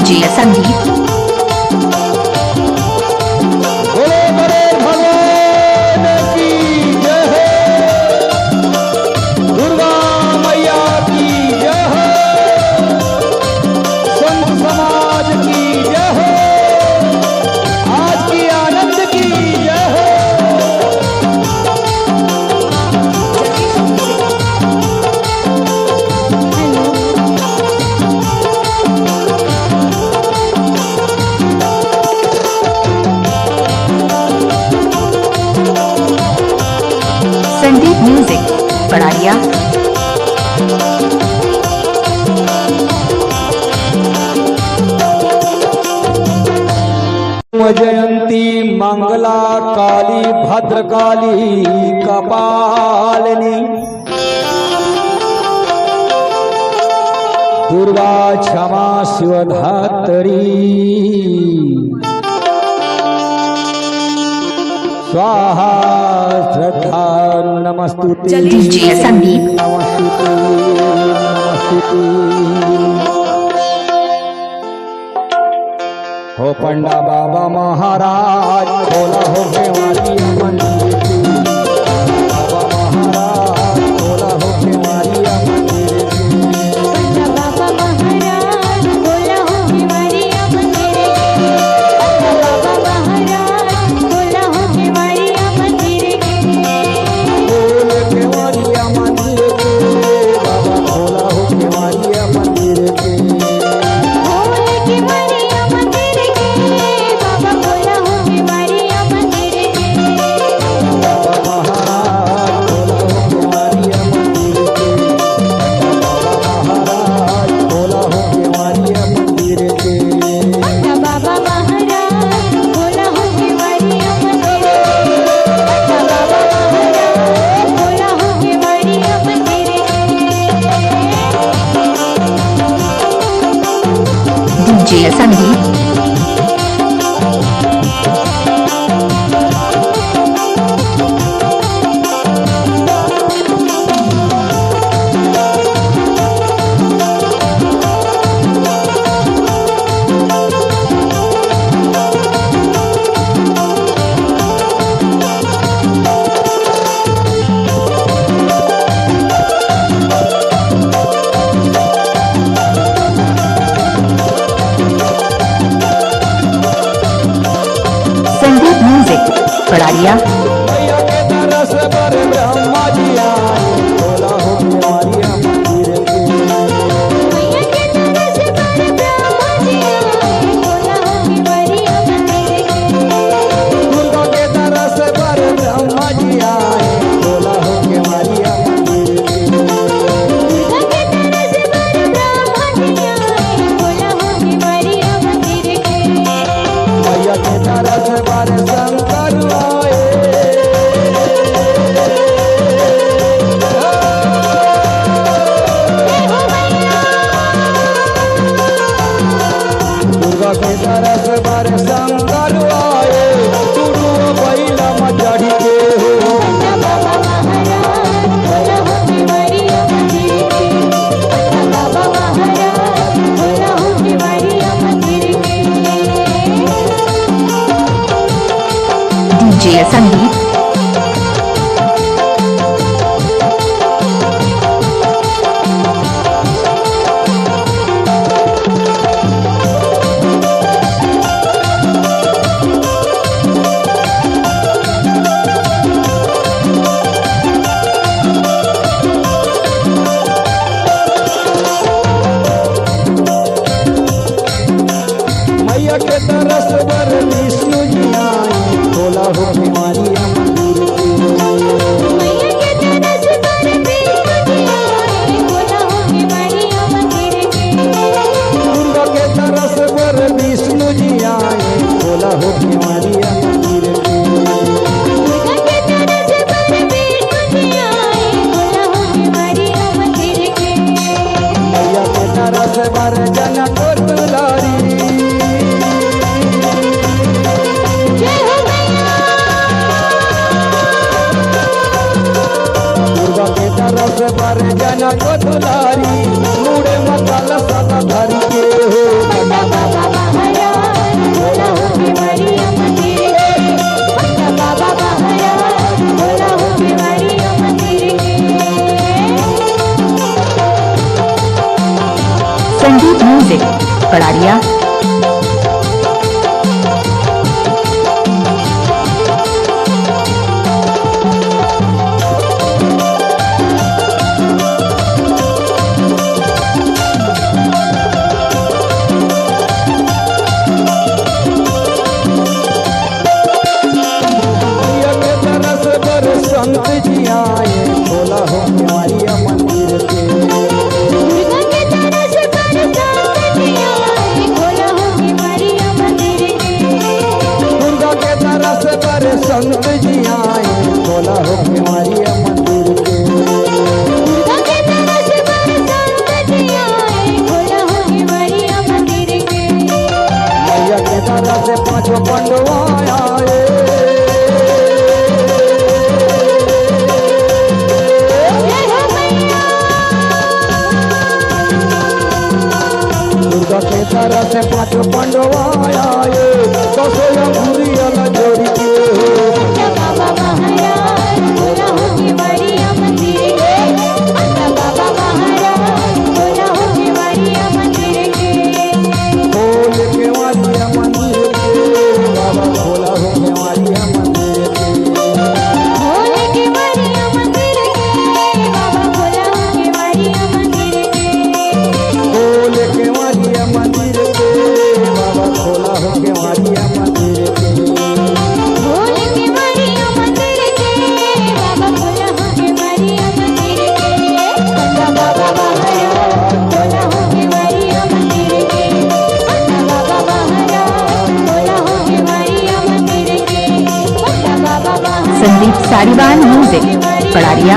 DJ Sandeep. बोले बोले भगवान की जय हो, दुर्गा मैया की जय हो, संत समाज की जय हो, आज की आनंद की जय हो। संदीप म्यूजिक पड़ारिया। जयंती मंगला काली भद्रकाली कपालिनी दुर्गा क्षमा शिवधात्री स्वाहा श्रद्धा नमस्तुते डीजे संदीप। नमस्तुते नमस्तुते। हो पंडा बाबा महाराज खोला हो बेवारी मंदिर की, बाबा महाराज खोला हो बेवारी मंदिर की। बाबा महाराज बोला हो बीमारियां मंदिर के, बाबा महाराज बोला हो बीमारियां मंदिर के। बोल बेवारिया मंदिर के, बाबा खोला हो बेवारिया मंदिर के। बोल बीमारियां मंदिर के, बाबा बोला हो बीमारियां मंदिर के। बाबा महाराज खोला हो बेवारिया मंदिर के, बाबा महाराज खोला हो बेवारिया मंदिर के। बाबा महाराज बोला हो बीमारियां मंदिर के, बाबा महाराज बोला हो बीमारियां मंदिर के। डीजे संदीप। संदीप म्यूजिक पड़ारिया। मैया के तरस पर ब्रह्मा जी आए, खोला हो बेवारिया मंदिर के। मैया के तरस पर ब्रह्मा जी आए, बोला हो बीमारियां मंदिर के। दुर्गा के तरस पर ब्रह्मा जी आए, खोला हो बेवारिया मंदिर के। दुर्गा के तरस पर ब्रह्मा जी आए, बोला हो बीमारियां मंदिर के। मैया के तरस पर शंकर आए, जय हो मैया। दुर्गा के तरस पर शंकर आए, टूटू बैला में चढ़ के हो। बाबा महाराज बोला हो बीमारियां मंदिर के, बाबा महाराज बोला हो बीमारियां मंदिर के। डीजे संदीप। मैया के तरस पर विष्णु जी आए, खोला हो बीमारिया मंदिर के। मैया के तरस पर विष्णु जी आए, बोला हो बीमारियां मंदिर के। दुर्गा के तरस पर विष्णु जी आए, खोला हो बीमारिया मंदिर के। दुर्गा के तरस पर विष्णु जी आए, बोला हो बीमारियां मंदिर के। मैया के तरस पर जनक दुलारी, जय हो मैया। दुर्गा के तरस पर जनक दुलारी, मुड़े मतल सत धर के हो। बाबा संदीप म्यूजिक पड़ारिया। संत जी आए खोला हो केवाड़िया मंदिर के। दुर्गा के तरस पर संत जी आए खोला हो केवाड़िया मंदिर के। दुर्गा के तरस पर संत जी आए खोला हो केवाड़िया मंदिर के। दुर्गा के तरस पर संत जी आए खोला हो केवाड़िया मंदिर के। मैया के तरस से पांचों पंडवा आए। दुर्गा के तरह से पांचों पंडवा आए तो सोया भूरियल जोड़ी के। बाबा महाराज खोला हो केवाड़िया मंदिर के। बाबा महाराज खोला हो केवाड़िया मंदिर के। खोल केवाड़िया मंदिर के बाबा खोला हो केवाड़िया मंदिर के। खोल केवाड़िया मंदिर के बाबा खोला हो केवाड़िया मंदिर के। खोल केवाड़िया मंदिर के बाबा खोला हो केवाड़िया मंदिर के। खोल केवाड़िया मंदिर के बाबा खोला हो केवाड़िया मंदिर के। बाबा महाराज खोला हो केवाड़िया मंदिर के। बाबा महाराज खोला हो केवाड़िया मंदिर के। बाबा महाराज संदीप सारीवान म्यूजिक पड़ारिया।